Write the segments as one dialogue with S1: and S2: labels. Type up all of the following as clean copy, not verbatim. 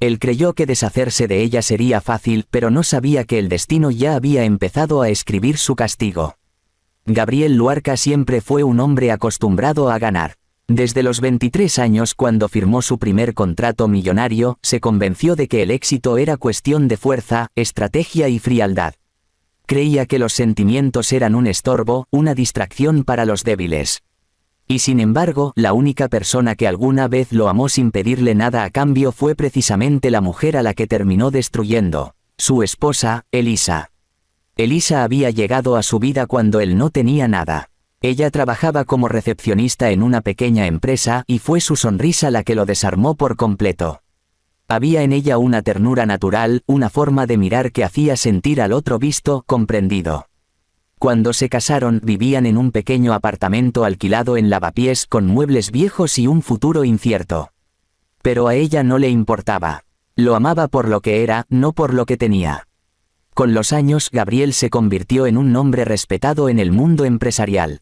S1: Él creyó que deshacerse de ella sería fácil, pero no sabía que el destino ya había empezado a escribir su castigo. Gabriel Luarca siempre fue un hombre acostumbrado a ganar. Desde los 23 años, cuando firmó su primer contrato millonario, se convenció de que el éxito era cuestión de fuerza, estrategia y frialdad. Creía que los sentimientos eran un estorbo, una distracción para los débiles. Y sin embargo, la única persona que alguna vez lo amó sin pedirle nada a cambio fue precisamente la mujer a la que terminó destruyendo, su esposa, Elisa. Elisa había llegado a su vida cuando él no tenía nada. Ella trabajaba como recepcionista en una pequeña empresa y fue su sonrisa la que lo desarmó por completo. Había en ella una ternura natural, una forma de mirar que hacía sentir al otro visto, comprendido. Cuando se casaron, vivían en un pequeño apartamento alquilado en Lavapiés con muebles viejos y un futuro incierto. Pero a ella no le importaba. Lo amaba por lo que era, no por lo que tenía. Con los años, Gabriel se convirtió en un nombre respetado en el mundo empresarial.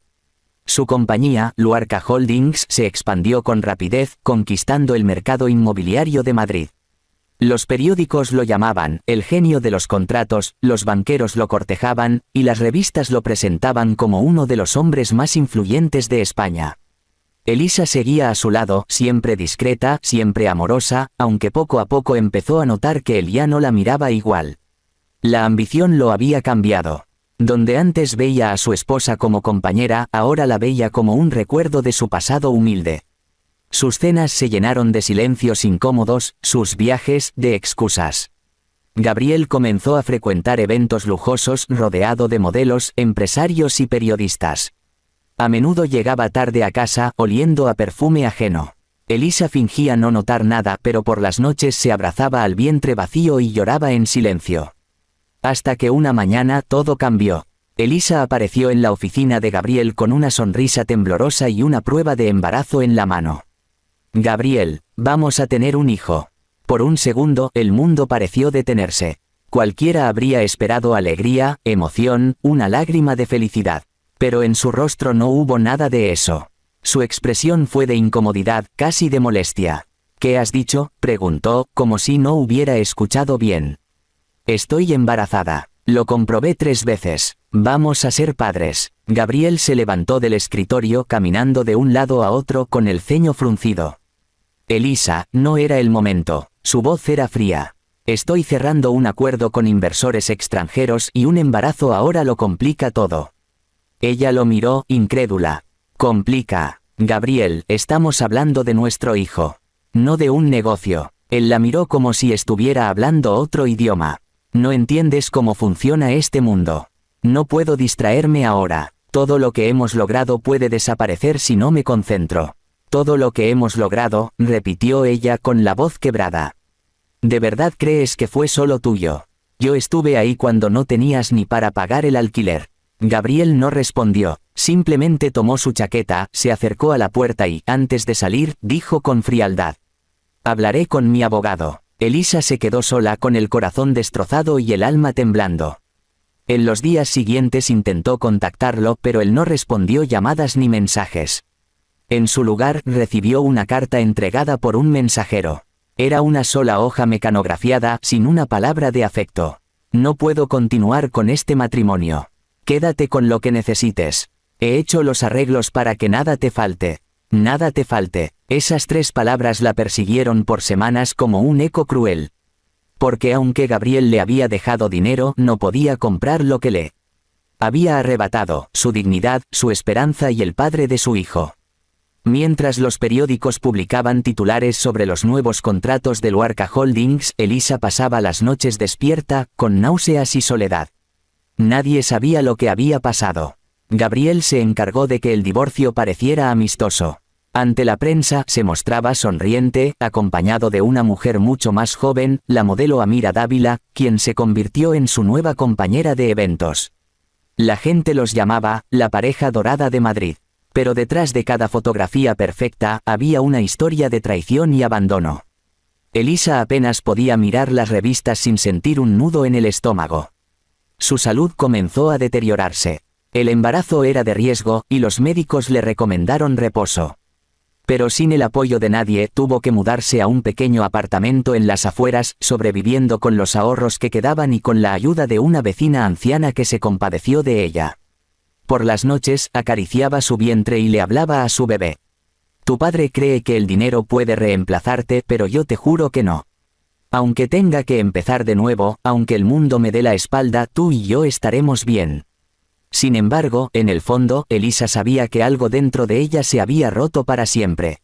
S1: Su compañía, Luarca Holdings, se expandió con rapidez, conquistando el mercado inmobiliario de Madrid. Los periódicos lo llamaban el genio de los contratos, los banqueros lo cortejaban, y las revistas lo presentaban como uno de los hombres más influyentes de España. Elisa seguía a su lado, siempre discreta, siempre amorosa, aunque poco a poco empezó a notar que él ya no la miraba igual. La ambición lo había cambiado. Donde antes veía a su esposa como compañera, ahora la veía como un recuerdo de su pasado humilde. Sus cenas se llenaron de silencios incómodos, sus viajes, de excusas. Gabriel comenzó a frecuentar eventos lujosos, rodeado de modelos, empresarios y periodistas. A menudo llegaba tarde a casa, oliendo a perfume ajeno. Elisa fingía no notar nada, pero por las noches se abrazaba al vientre vacío y lloraba en silencio. Hasta que una mañana todo cambió. Elisa apareció en la oficina de Gabriel con una sonrisa temblorosa y una prueba de embarazo en la mano. «Gabriel, vamos a tener un hijo». Por un segundo, el mundo pareció detenerse. Cualquiera habría esperado alegría, emoción, una lágrima de felicidad. Pero en su rostro no hubo nada de eso. Su expresión fue de incomodidad, casi de molestia. «¿Qué has dicho?», preguntó, como si no hubiera escuchado bien. «Estoy embarazada. Lo comprobé 3 veces. Vamos a ser padres». Gabriel se levantó del escritorio caminando de un lado a otro con el ceño fruncido. «Elisa, no era el momento». Su voz era fría. «Estoy cerrando un acuerdo con inversores extranjeros y un embarazo ahora lo complica todo». Ella lo miró, incrédula. «¿Complica? Gabriel, estamos hablando de nuestro hijo. No de un negocio». Él la miró como si estuviera hablando otro idioma. «No entiendes cómo funciona este mundo. No puedo distraerme ahora. Todo lo que hemos logrado puede desaparecer si no me concentro». «Todo lo que hemos logrado», repitió ella con la voz quebrada. «¿De verdad crees que fue solo tuyo? Yo estuve ahí cuando no tenías ni para pagar el alquiler». Gabriel no respondió, simplemente tomó su chaqueta, se acercó a la puerta y, antes de salir, dijo con frialdad: «Hablaré con mi abogado». Elisa se quedó sola con el corazón destrozado y el alma temblando. En los días siguientes intentó contactarlo, pero él no respondió llamadas ni mensajes. En su lugar, recibió una carta entregada por un mensajero. Era una sola hoja mecanografiada, sin una palabra de afecto. «No puedo continuar con este matrimonio. Quédate con lo que necesites. He hecho los arreglos para que nada te falte. Nada te falte». Esas 3 palabras la persiguieron por semanas como un eco cruel. Porque aunque Gabriel le había dejado dinero, no podía comprar lo que le había arrebatado: su dignidad, su esperanza y el padre de su hijo. Mientras los periódicos publicaban titulares sobre los nuevos contratos de Luarca Holdings, Elisa pasaba las noches despierta, con náuseas y soledad. Nadie sabía lo que había pasado. Gabriel se encargó de que el divorcio pareciera amistoso. Ante la prensa, se mostraba sonriente, acompañado de una mujer mucho más joven, la modelo Amira Dávila, quien se convirtió en su nueva compañera de eventos. La gente los llamaba la pareja dorada de Madrid. Pero detrás de cada fotografía perfecta, había una historia de traición y abandono. Elisa apenas podía mirar las revistas sin sentir un nudo en el estómago. Su salud comenzó a deteriorarse. El embarazo era de riesgo, y los médicos le recomendaron reposo. Pero sin el apoyo de nadie tuvo que mudarse a un pequeño apartamento en las afueras, sobreviviendo con los ahorros que quedaban y con la ayuda de una vecina anciana que se compadeció de ella. Por las noches acariciaba su vientre y le hablaba a su bebé. Tu padre cree que el dinero puede reemplazarte, pero yo te juro que no. Aunque tenga que empezar de nuevo, aunque el mundo me dé la espalda, tú y yo estaremos bien. Sin embargo, en el fondo, Elisa sabía que algo dentro de ella se había roto para siempre.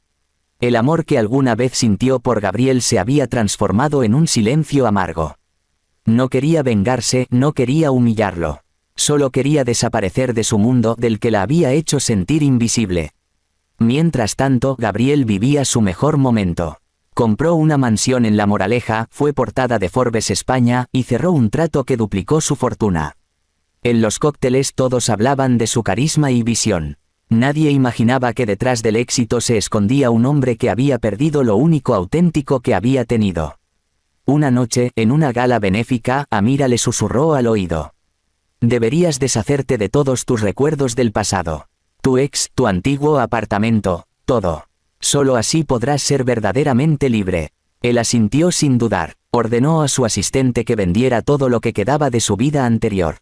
S1: El amor que alguna vez sintió por Gabriel se había transformado en un silencio amargo. No quería vengarse, no quería humillarlo. Solo quería desaparecer de su mundo del que la había hecho sentir invisible. Mientras tanto, Gabriel vivía su mejor momento. Compró una mansión en La Moraleja, fue portada de Forbes España, y cerró un trato que duplicó su fortuna. En los cócteles todos hablaban de su carisma y visión. Nadie imaginaba que detrás del éxito se escondía un hombre que había perdido lo único auténtico que había tenido. Una noche, en una gala benéfica, Amira le susurró al oído. Deberías deshacerte de todos tus recuerdos del pasado. Tu ex, tu antiguo apartamento, todo. Solo así podrás ser verdaderamente libre. Él asintió sin dudar. Ordenó a su asistente que vendiera todo lo que quedaba de su vida anterior.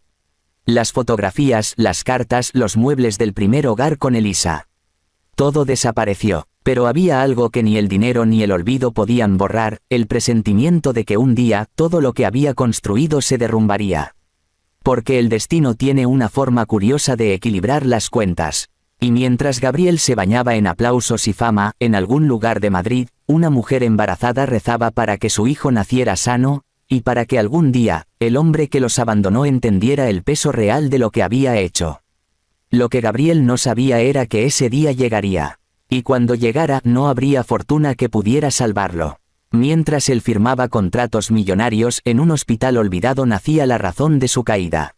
S1: Las fotografías, las cartas, los muebles del primer hogar con Elisa. Todo desapareció, pero había algo que ni el dinero ni el olvido podían borrar, el presentimiento de que un día todo lo que había construido se derrumbaría. Porque el destino tiene una forma curiosa de equilibrar las cuentas. Y mientras Gabriel se bañaba en aplausos y fama, en algún lugar de Madrid, una mujer embarazada rezaba para que su hijo naciera sano, y para que algún día, el hombre que los abandonó entendiera el peso real de lo que había hecho. Lo que Gabriel no sabía era que ese día llegaría. Y cuando llegara no habría fortuna que pudiera salvarlo. Mientras él firmaba contratos millonarios en un hospital olvidado nacía la razón de su caída.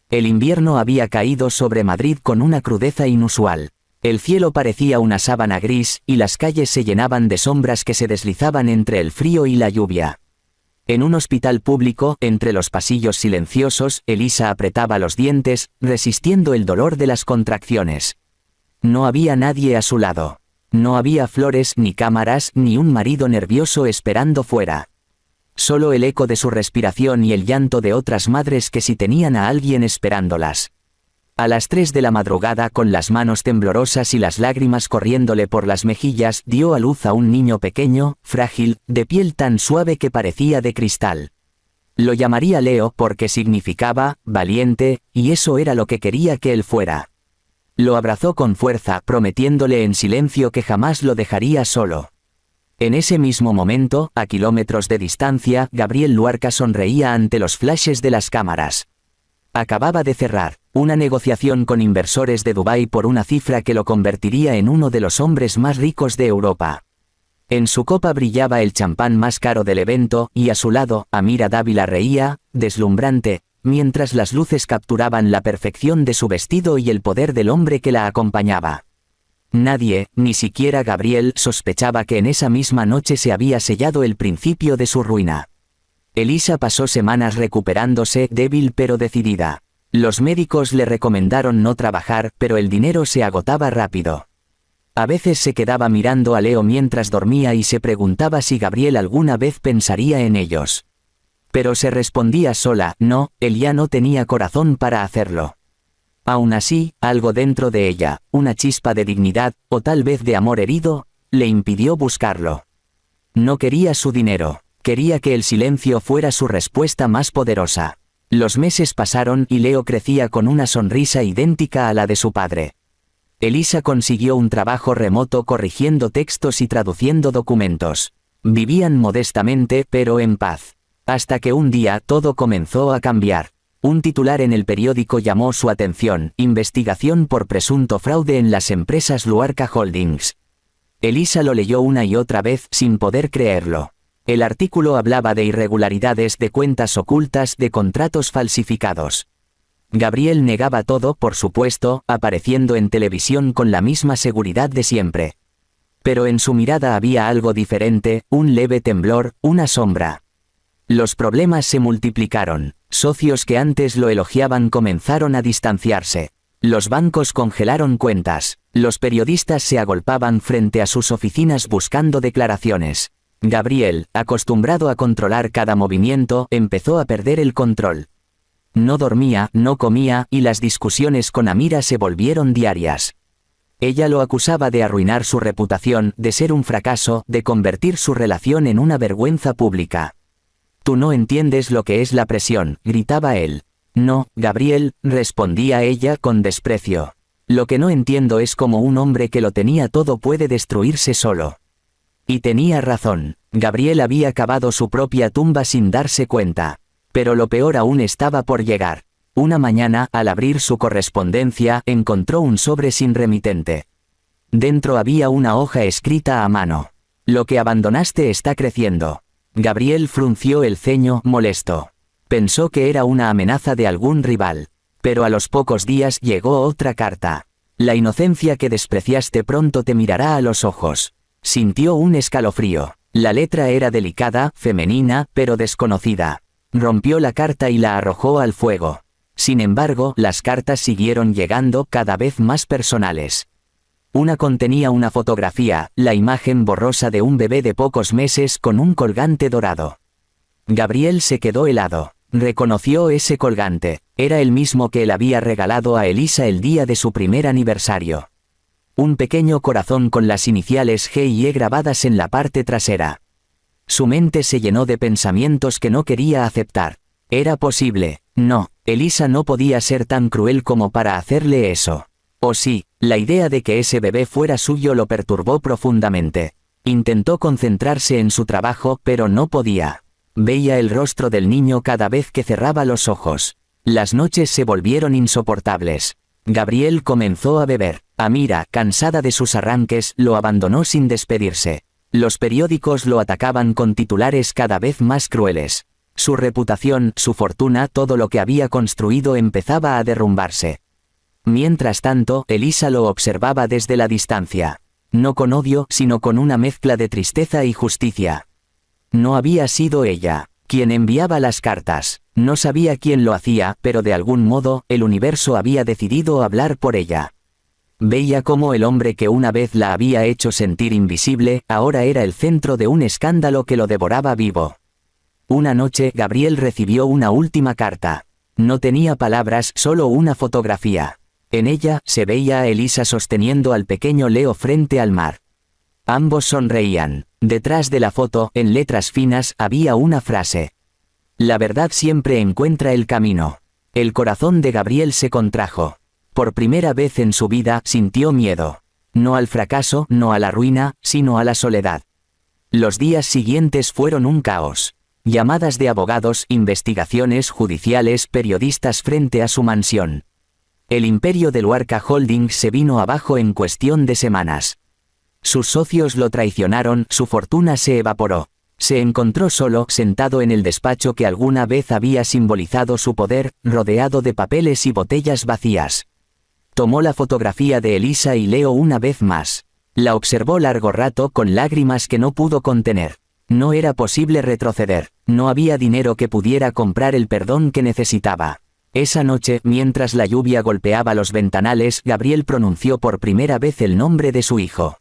S1: El invierno había caído sobre Madrid con una crudeza inusual. El cielo parecía una sábana gris, y las calles se llenaban de sombras que se deslizaban entre el frío y la lluvia. En un hospital público, entre los pasillos silenciosos, Elisa apretaba los dientes, resistiendo el dolor de las contracciones. No había nadie a su lado. No había flores, ni cámaras, ni un marido nervioso esperando fuera. Solo el eco de su respiración y el llanto de otras madres que sí tenían a alguien esperándolas. A las 3 de la madrugada, con las manos temblorosas y las lágrimas corriéndole por las mejillas, dio a luz a un niño pequeño, frágil, de piel tan suave que parecía de cristal. Lo llamaría Leo porque significaba valiente, y eso era lo que quería que él fuera. Lo abrazó con fuerza, prometiéndole en silencio que jamás lo dejaría solo. En ese mismo momento, a kilómetros de distancia, Gabriel Luarca sonreía ante los flashes de las cámaras. Acababa de cerrar una negociación con inversores de Dubái por una cifra que lo convertiría en uno de los hombres más ricos de Europa. En su copa brillaba el champán más caro del evento, y a su lado, Amira Dávila reía, deslumbrante, mientras las luces capturaban la perfección de su vestido y el poder del hombre que la acompañaba. Nadie, ni siquiera Gabriel, sospechaba que en esa misma noche se había sellado el principio de su ruina. Elisa pasó semanas recuperándose, débil pero decidida. Los médicos le recomendaron no trabajar, pero el dinero se agotaba rápido. A veces se quedaba mirando a Leo mientras dormía y se preguntaba si Gabriel alguna vez pensaría en ellos. Pero se respondía sola, no, él ya no tenía corazón para hacerlo. Aún así, algo dentro de ella, una chispa de dignidad, o tal vez de amor herido, le impidió buscarlo. No quería su dinero, quería que el silencio fuera su respuesta más poderosa. Los meses pasaron y Leo crecía con una sonrisa idéntica a la de su padre. Elisa consiguió un trabajo remoto corrigiendo textos y traduciendo documentos. Vivían modestamente pero en paz. Hasta que un día todo comenzó a cambiar. Un titular en el periódico llamó su atención: investigación por presunto fraude en las empresas Luarca Holdings. Elisa lo leyó una y otra vez sin poder creerlo. El artículo hablaba de irregularidades, de cuentas ocultas, de contratos falsificados. Gabriel negaba todo, por supuesto, apareciendo en televisión con la misma seguridad de siempre. Pero en su mirada había algo diferente, un leve temblor, una sombra. Los problemas se multiplicaron. Socios que antes lo elogiaban comenzaron a distanciarse. Los bancos congelaron cuentas. Los periodistas se agolpaban frente a sus oficinas buscando declaraciones. Gabriel, acostumbrado a controlar cada movimiento, empezó a perder el control. No dormía, no comía, y las discusiones con Amira se volvieron diarias. Ella lo acusaba de arruinar su reputación, de ser un fracaso, de convertir su relación en una vergüenza pública. «Tú no entiendes lo que es la presión», gritaba él. «No, Gabriel», respondía ella con desprecio. «Lo que no entiendo es cómo un hombre que lo tenía todo puede destruirse solo». Y tenía razón. Gabriel había cavado su propia tumba sin darse cuenta. Pero lo peor aún estaba por llegar. Una mañana, al abrir su correspondencia, encontró un sobre sin remitente. Dentro había una hoja escrita a mano. «Lo que abandonaste está creciendo». Gabriel frunció el ceño, molesto. Pensó que era una amenaza de algún rival. Pero a los pocos días llegó otra carta. «La inocencia que despreciaste pronto te mirará a los ojos». Sintió un escalofrío. La letra era delicada, femenina, pero desconocida. Rompió la carta y la arrojó al fuego. Sin embargo, las cartas siguieron llegando, cada vez más personales. Una contenía una fotografía, la imagen borrosa de un bebé de pocos meses con un colgante dorado. Gabriel se quedó helado. Reconoció ese colgante. Era el mismo que él había regalado a Elisa el día de su primer aniversario. Un pequeño corazón con las iniciales G y E grabadas en la parte trasera. Su mente se llenó de pensamientos que no quería aceptar. Era posible. No, Elisa no podía ser tan cruel como para hacerle eso. O sí, la idea de que ese bebé fuera suyo lo perturbó profundamente. Intentó concentrarse en su trabajo, pero no podía. Veía el rostro del niño cada vez que cerraba los ojos. Las noches se volvieron insoportables. Gabriel comenzó a beber. Amira, cansada de sus arranques, lo abandonó sin despedirse. Los periódicos lo atacaban con titulares cada vez más crueles. Su reputación, su fortuna, todo lo que había construido empezaba a derrumbarse. Mientras tanto, Elisa lo observaba desde la distancia. No con odio, sino con una mezcla de tristeza y justicia. No había sido ella quien enviaba las cartas. No sabía quién lo hacía, pero de algún modo, el universo había decidido hablar por ella. Veía cómo el hombre que una vez la había hecho sentir invisible, ahora era el centro de un escándalo que lo devoraba vivo. Una noche, Gabriel recibió una última carta. No tenía palabras, solo una fotografía. En ella, se veía a Elisa sosteniendo al pequeño Leo frente al mar. Ambos sonreían. Detrás de la foto, en letras finas, había una frase. «La verdad siempre encuentra el camino». El corazón de Gabriel se contrajo. Por primera vez en su vida, sintió miedo. No al fracaso, no a la ruina, sino a la soledad. Los días siguientes fueron un caos. Llamadas de abogados, investigaciones judiciales, periodistas frente a su mansión. El imperio de Luarca Holdings se vino abajo en cuestión de semanas. Sus socios lo traicionaron, su fortuna se evaporó. Se encontró solo, sentado en el despacho que alguna vez había simbolizado su poder, rodeado de papeles y botellas vacías. Tomó la fotografía de Elisa y Leo una vez más. La observó largo rato con lágrimas que no pudo contener. No era posible retroceder. No había dinero que pudiera comprar el perdón que necesitaba. Esa noche, mientras la lluvia golpeaba los ventanales, Gabriel pronunció por primera vez el nombre de su hijo.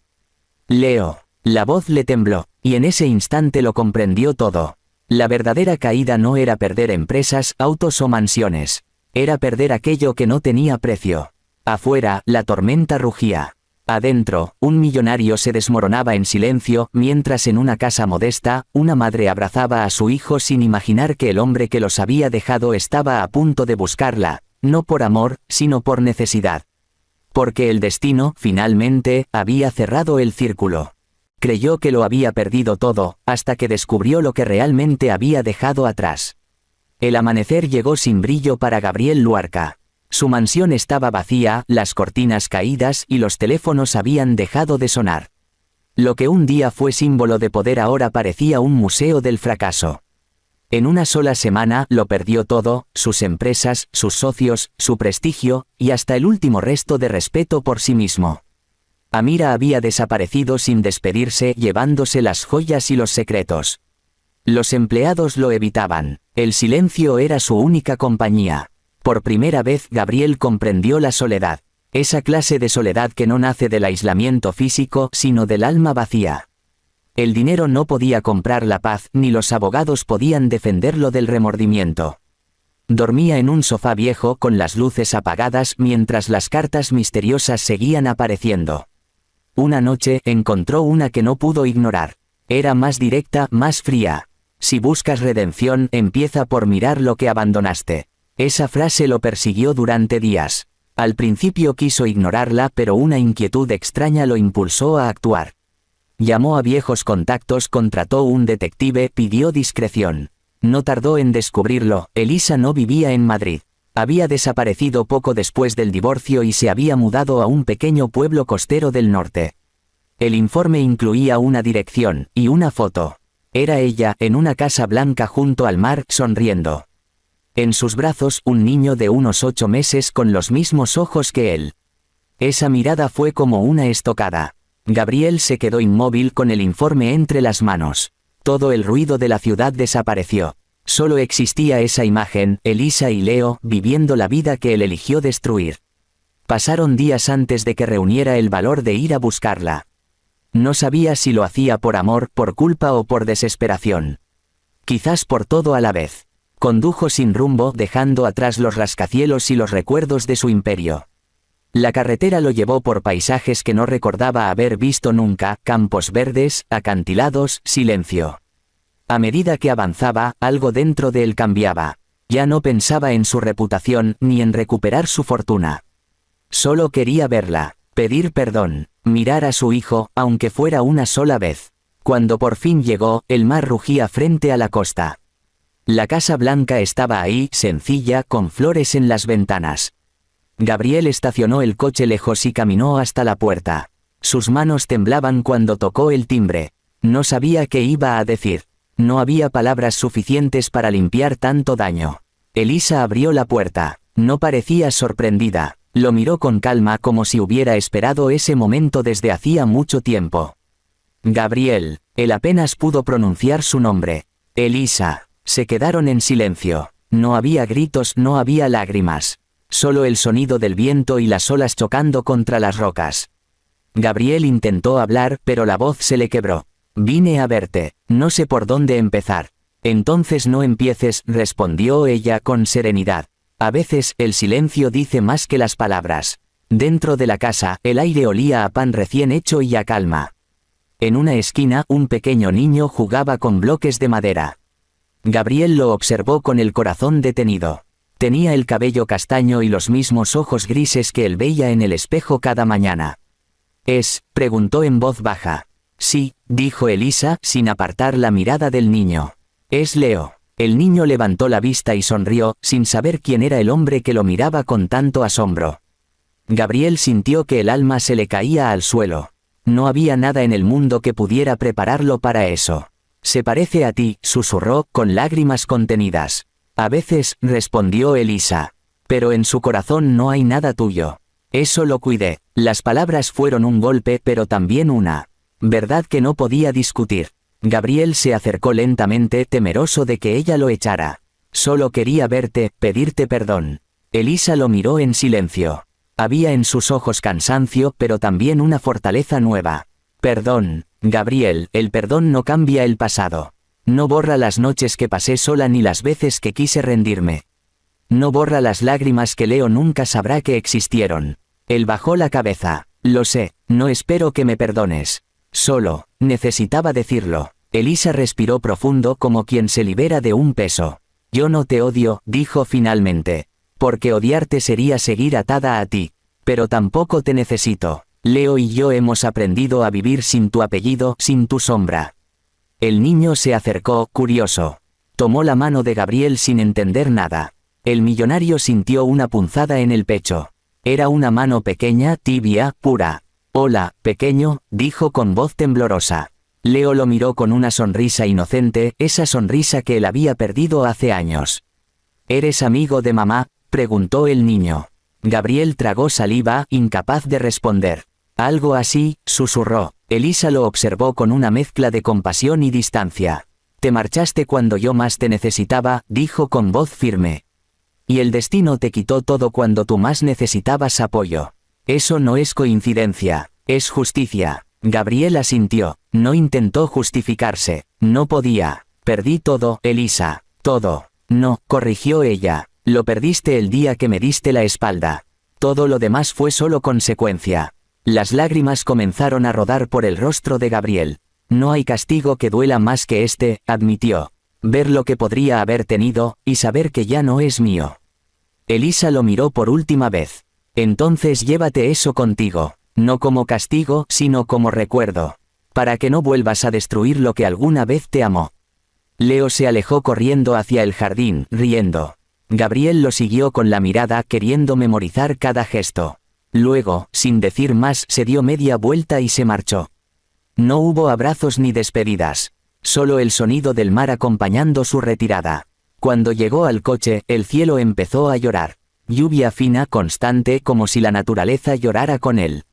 S1: Leo. La voz le tembló, y en ese instante lo comprendió todo. La verdadera caída no era perder empresas, autos o mansiones. Era perder aquello que no tenía precio. Afuera, la tormenta rugía. Adentro, un millonario se desmoronaba en silencio, mientras en una casa modesta, una madre abrazaba a su hijo sin imaginar que el hombre que los había dejado estaba a punto de buscarla, no por amor, sino por necesidad. Porque el destino, finalmente, había cerrado el círculo. Creyó que lo había perdido todo, hasta que descubrió lo que realmente había dejado atrás. El amanecer llegó sin brillo para Gabriel Luarca. Su mansión estaba vacía, las cortinas caídas y los teléfonos habían dejado de sonar. Lo que un día fue símbolo de poder ahora parecía un museo del fracaso. En una sola semana lo perdió todo, sus empresas, sus socios, su prestigio, y hasta el último resto de respeto por sí mismo. Amira había desaparecido sin despedirse, llevándose las joyas y los secretos. Los empleados lo evitaban. El silencio era su única compañía. Por primera vez Gabriel comprendió la soledad. Esa clase de soledad que no nace del aislamiento físico, sino del alma vacía. El dinero no podía comprar la paz, ni los abogados podían defenderlo del remordimiento. Dormía en un sofá viejo con las luces apagadas mientras las cartas misteriosas seguían apareciendo. Una noche encontró una que no pudo ignorar. Era más directa, más fría. Si buscas redención, empieza por mirar lo que abandonaste. Esa frase lo persiguió durante días. Al principio quiso ignorarla, pero una inquietud extraña lo impulsó a actuar. Llamó a viejos contactos, contrató un detective, pidió discreción. No tardó en descubrirlo, Elisa no vivía en Madrid. Había desaparecido poco después del divorcio y se había mudado a un pequeño pueblo costero del norte. El informe incluía una dirección y una foto. Era ella, en una casa blanca junto al mar, sonriendo. En sus brazos, un niño de unos 8 meses con los mismos ojos que él. Esa mirada fue como una estocada. Gabriel se quedó inmóvil con el informe entre las manos. Todo el ruido de la ciudad desapareció. Solo existía esa imagen, Elisa y Leo, viviendo la vida que él eligió destruir. Pasaron días antes de que reuniera el valor de ir a buscarla. No sabía si lo hacía por amor, por culpa o por desesperación. Quizás por todo a la vez. Condujo sin rumbo, dejando atrás los rascacielos y los recuerdos de su imperio. La carretera lo llevó por paisajes que no recordaba haber visto nunca, campos verdes, acantilados, silencio. A medida que avanzaba, algo dentro de él cambiaba. Ya no pensaba en su reputación, ni en recuperar su fortuna. Solo quería verla, pedir perdón, mirar a su hijo, aunque fuera una sola vez. Cuando por fin llegó, el mar rugía frente a la costa. La Casa Blanca estaba ahí, sencilla, con flores en las ventanas. Gabriel estacionó el coche lejos y caminó hasta la puerta. Sus manos temblaban cuando tocó el timbre. No sabía qué iba a decir. No había palabras suficientes para limpiar tanto daño. Elisa abrió la puerta. No parecía sorprendida. Lo miró con calma como si hubiera esperado ese momento desde hacía mucho tiempo. Gabriel. Él apenas pudo pronunciar su nombre. Elisa. Se quedaron en silencio. No había gritos, no había lágrimas. Solo el sonido del viento y las olas chocando contra las rocas. Gabriel intentó hablar, pero la voz se le quebró. Vine a verte, no sé por dónde empezar. Entonces no empieces, respondió ella con serenidad. A veces, el silencio dice más que las palabras. Dentro de la casa, el aire olía a pan recién hecho y a calma. En una esquina, un pequeño niño jugaba con bloques de madera. Gabriel lo observó con el corazón detenido. Tenía el cabello castaño y los mismos ojos grises que él veía en el espejo cada mañana. —¿Es? —preguntó en voz baja. —Sí —dijo Elisa, sin apartar la mirada del niño—. Es Leo. El niño levantó la vista y sonrió, sin saber quién era el hombre que lo miraba con tanto asombro. Gabriel sintió que el alma se le caía al suelo. No había nada en el mundo que pudiera prepararlo para eso. —Se parece a ti —susurró, con lágrimas contenidas. —A veces —respondió Elisa—, pero en su corazón no hay nada tuyo. Eso lo cuidé. Las palabras fueron un golpe, pero también una verdad que no podía discutir. Gabriel se acercó lentamente, temeroso de que ella lo echara. Solo quería verte, pedirte perdón. Elisa lo miró en silencio. Había en sus ojos cansancio, pero también una fortaleza nueva. Perdón, Gabriel, el perdón no cambia el pasado. No borra las noches que pasé sola ni las veces que quise rendirme. No borra las lágrimas que Leo nunca sabrá que existieron. Él bajó la cabeza. Lo sé, no espero que me perdones. Solo, necesitaba decirlo. Elisa respiró profundo como quien se libera de un peso. Yo no te odio, dijo finalmente. Porque odiarte sería seguir atada a ti. Pero tampoco te necesito. Leo y yo hemos aprendido a vivir sin tu apellido, sin tu sombra. El niño se acercó, curioso. Tomó la mano de Gabriel sin entender nada. El millonario sintió una punzada en el pecho. Era una mano pequeña, tibia, pura. Hola, pequeño, dijo con voz temblorosa. Leo lo miró con una sonrisa inocente, esa sonrisa que él había perdido hace años. ¿Eres amigo de mamá?, preguntó el niño. Gabriel tragó saliva, incapaz de responder. Algo así, susurró. Elisa lo observó con una mezcla de compasión y distancia. Te marchaste cuando yo más te necesitaba, dijo con voz firme. Y el destino te quitó todo cuando tú más necesitabas apoyo. Eso no es coincidencia, es justicia. Gabriel asintió, no intentó justificarse, no podía. Perdí todo, Elisa, todo. No, corrigió ella, lo perdiste el día que me diste la espalda. Todo lo demás fue solo consecuencia. Las lágrimas comenzaron a rodar por el rostro de Gabriel. No hay castigo que duela más que este, admitió. Ver lo que podría haber tenido, y saber que ya no es mío. Elisa lo miró por última vez. Entonces llévate eso contigo, no como castigo, sino como recuerdo. Para que no vuelvas a destruir lo que alguna vez te amó. Leo se alejó corriendo hacia el jardín, riendo. Gabriel lo siguió con la mirada, queriendo memorizar cada gesto. Luego, sin decir más, se dio media vuelta y se marchó. No hubo abrazos ni despedidas. Solo el sonido del mar acompañando su retirada. Cuando llegó al coche, el cielo empezó a llorar. Lluvia fina, constante, como si la naturaleza llorara con él.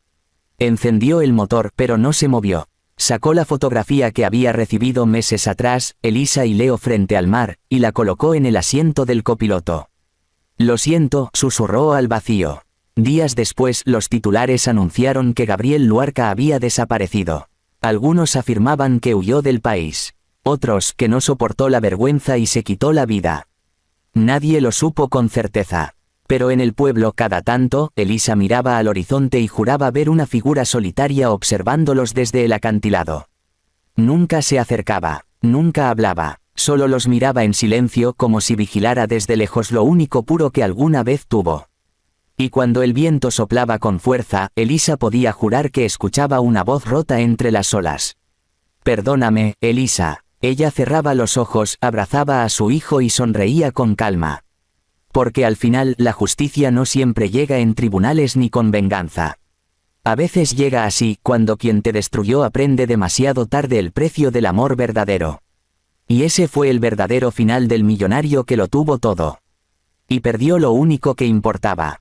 S1: Encendió el motor, pero no se movió. Sacó la fotografía que había recibido meses atrás, Elisa y Leo frente al mar, y la colocó en el asiento del copiloto. Lo siento, susurró al vacío. Días después, los titulares anunciaron que Gabriel Luarca había desaparecido. Algunos afirmaban que huyó del país. Otros, que no soportó la vergüenza y se quitó la vida. Nadie lo supo con certeza. Pero en el pueblo cada tanto, Elisa miraba al horizonte y juraba ver una figura solitaria observándolos desde el acantilado. Nunca se acercaba, nunca hablaba, solo los miraba en silencio como si vigilara desde lejos lo único puro que alguna vez tuvo. Y cuando el viento soplaba con fuerza, Elisa podía jurar que escuchaba una voz rota entre las olas. Perdóname, Elisa. Ella cerraba los ojos, abrazaba a su hijo y sonreía con calma. Porque al final la justicia no siempre llega en tribunales ni con venganza. A veces llega así, cuando quien te destruyó aprende demasiado tarde el precio del amor verdadero. Y ese fue el verdadero final del millonario que lo tuvo todo. Y perdió lo único que importaba.